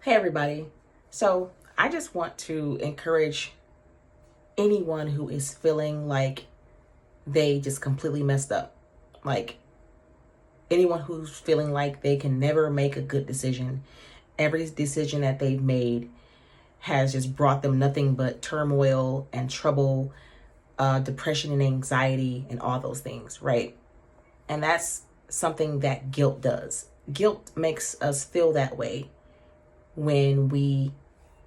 Hey, everybody. So, I just want to encourage anyone who is feeling like they just completely messed up. Like, anyone who's feeling like they can never make a good decision. Every decision that they've made has just brought them nothing but turmoil and trouble, depression and anxiety, and all those things, right? And that's something that guilt does. Guilt makes us feel that way when we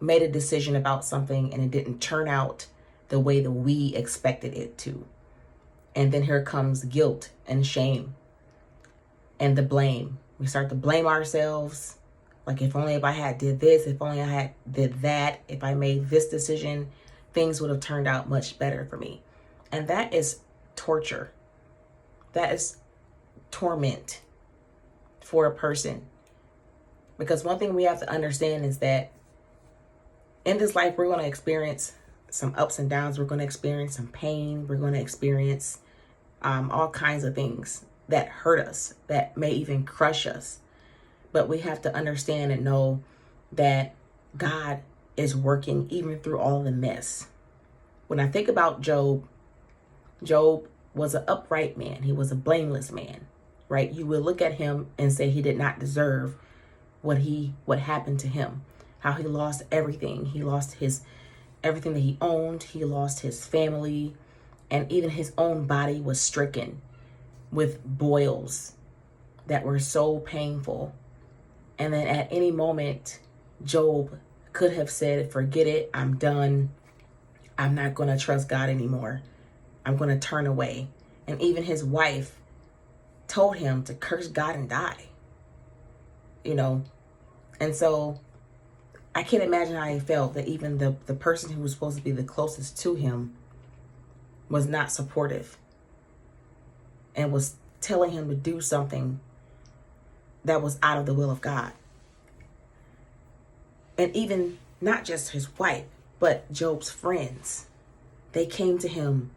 made a decision about something and it didn't turn out the way that we expected it to. And then here comes guilt and shame and the blame. We start to blame ourselves. Like, if I had did this, if only I had did that, if I made this decision, things would have turned out much better for me. And that is torture. That is torment for a person. Because one thing we have to understand is that in this life, we're going to experience some ups and downs. We're going to experience some pain. We're going to experience all kinds of things that hurt us, that may even crush us. But we have to understand and know that God is working even through all the mess. When I think about Job, Job was an upright man. He was a blameless man, right? You would look at him and say he did not deserve what happened to him, how he lost everything. He lost everything that he owned. He lost his family, and even his own body was stricken with boils that were so painful. And then at any moment, Job could have said, forget it, I'm done. I'm not going to trust God anymore. I'm going to turn away. And even his wife told him to curse God and die. And so I can't imagine how he felt that even the person who was supposed to be the closest to him was not supportive and was telling him to do something that was out of the will of God. And even not just his wife, but Job's friends. They came to him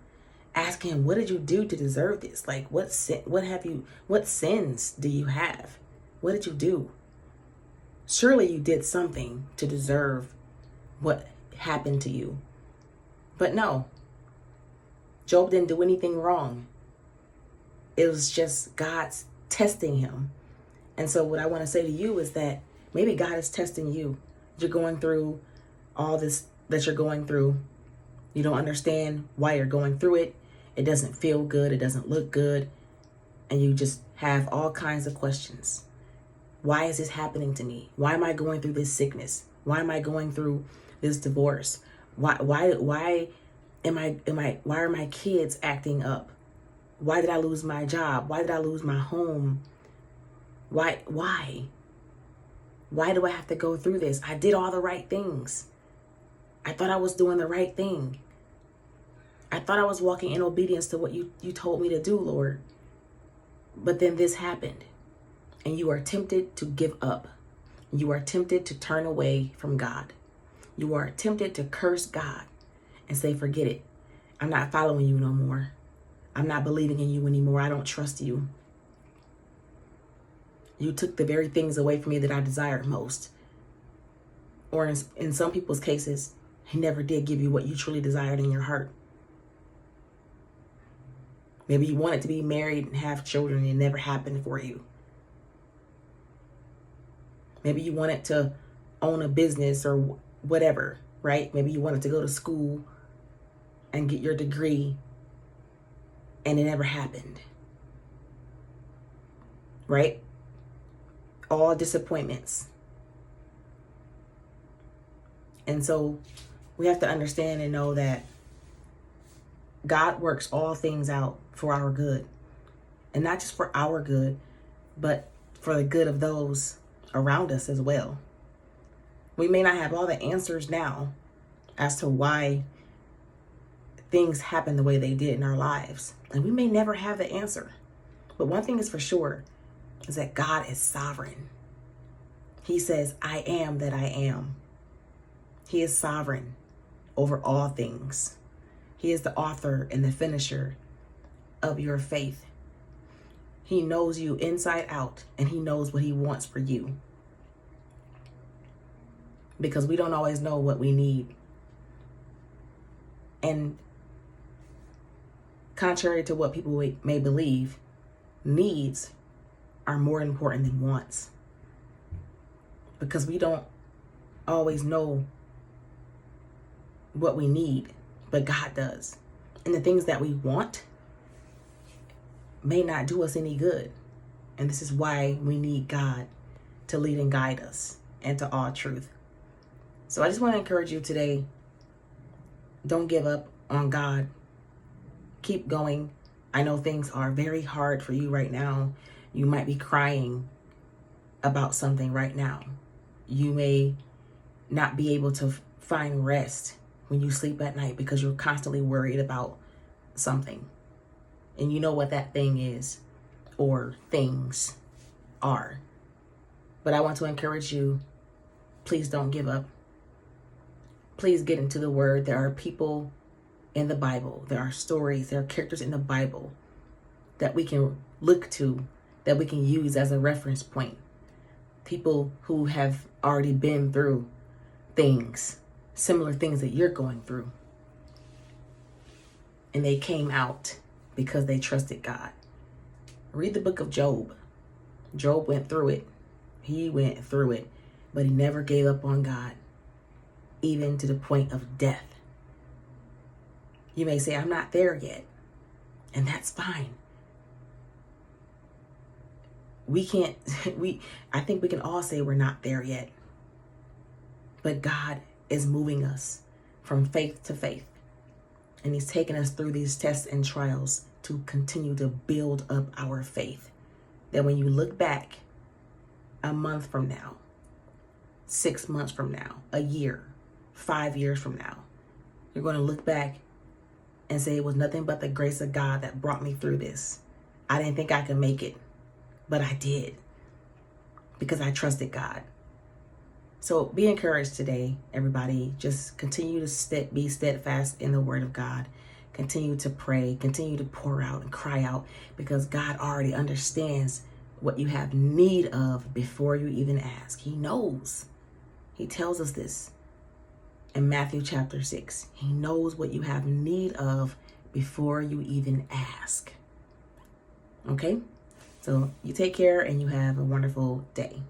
asking him, what did you do to deserve this? Like, what sins do you have? What did you do? Surely you did something to deserve what happened to you. But no, Job didn't do anything wrong. It was just God's testing him. And so what I want to say to you is that maybe God is testing you. You're going through all this that you're going through. You don't understand why you're going through it. It doesn't feel good. It doesn't look good. And you just have all kinds of questions. Why is this happening to me? Why am I going through this sickness? Why am I going through this divorce? Why are my kids acting up? Why did I lose my job? Why did I lose my home? Why do I have to go through this? I did all the right things. I thought I was doing the right thing. I thought I was walking in obedience to what you told me to do, Lord. But then this happened. And you are tempted to give up. You are tempted to turn away from God. You are tempted to curse God and say, forget it. I'm not following you no more. I'm not believing in you anymore. I don't trust you. You took the very things away from me that I desired most. Or in some people's cases, he never did give you what you truly desired in your heart. Maybe you wanted to be married and have children and it never happened for you. Maybe you wanted to own a business or whatever, right? Maybe you wanted to go to school and get your degree and it never happened, right? All disappointments. And so we have to understand and know that God works all things out for our good. And not just for our good, but for the good of those around us as well. We may not have all the answers now as to why things happen the way they did in our lives. And we may never have the answer. But one thing is for sure is that God is sovereign. He says, I am that I am. He is sovereign over all things. He is the author and the finisher of your faith. He knows you inside out, and he knows what he wants for you. because we don't always know what we need. And contrary to what people may believe, needs are more important than wants, because we don't always know what we need, but God does. And the things that we want may not do us any good. And this is why we need God to lead and guide us into all truth. So I just want to encourage you today, don't give up on God. Keep going. I know things are very hard for you right now. You might be crying about something right now. You may not be able to find rest when you sleep at night because you're constantly worried about something. And you know what that thing is, or things are. But I want to encourage you, please don't give up. Please get into the Word. There are people in the Bible. There are stories. There are characters in the Bible that we can look to, that we can use as a reference point. People who have already been through things, similar things that you're going through. And they came out because they trusted God. Read the book of Job. Job went through it. He went through it, but he never gave up on God, even to the point of death. You may say, I'm not there yet, and that's fine. I think we can all say we're not there yet, but God is moving us from faith to faith, and he's taking us through these tests and trials to continue to build up our faith. That when you look back a month from now, 6 months from now, a year, 5 years from now, you're going to look back and say, it was nothing but the grace of God that brought me through this. I didn't think I could make it, but I did, because I trusted God. So be encouraged today, everybody. Just continue to be steadfast in the Word of God. Continue to pray, continue to pour out and cry out, because God already understands what you have need of before you even ask. He knows. He tells us this in Matthew chapter 6. He knows what you have need of before you even ask. Okay? So you take care and you have a wonderful day.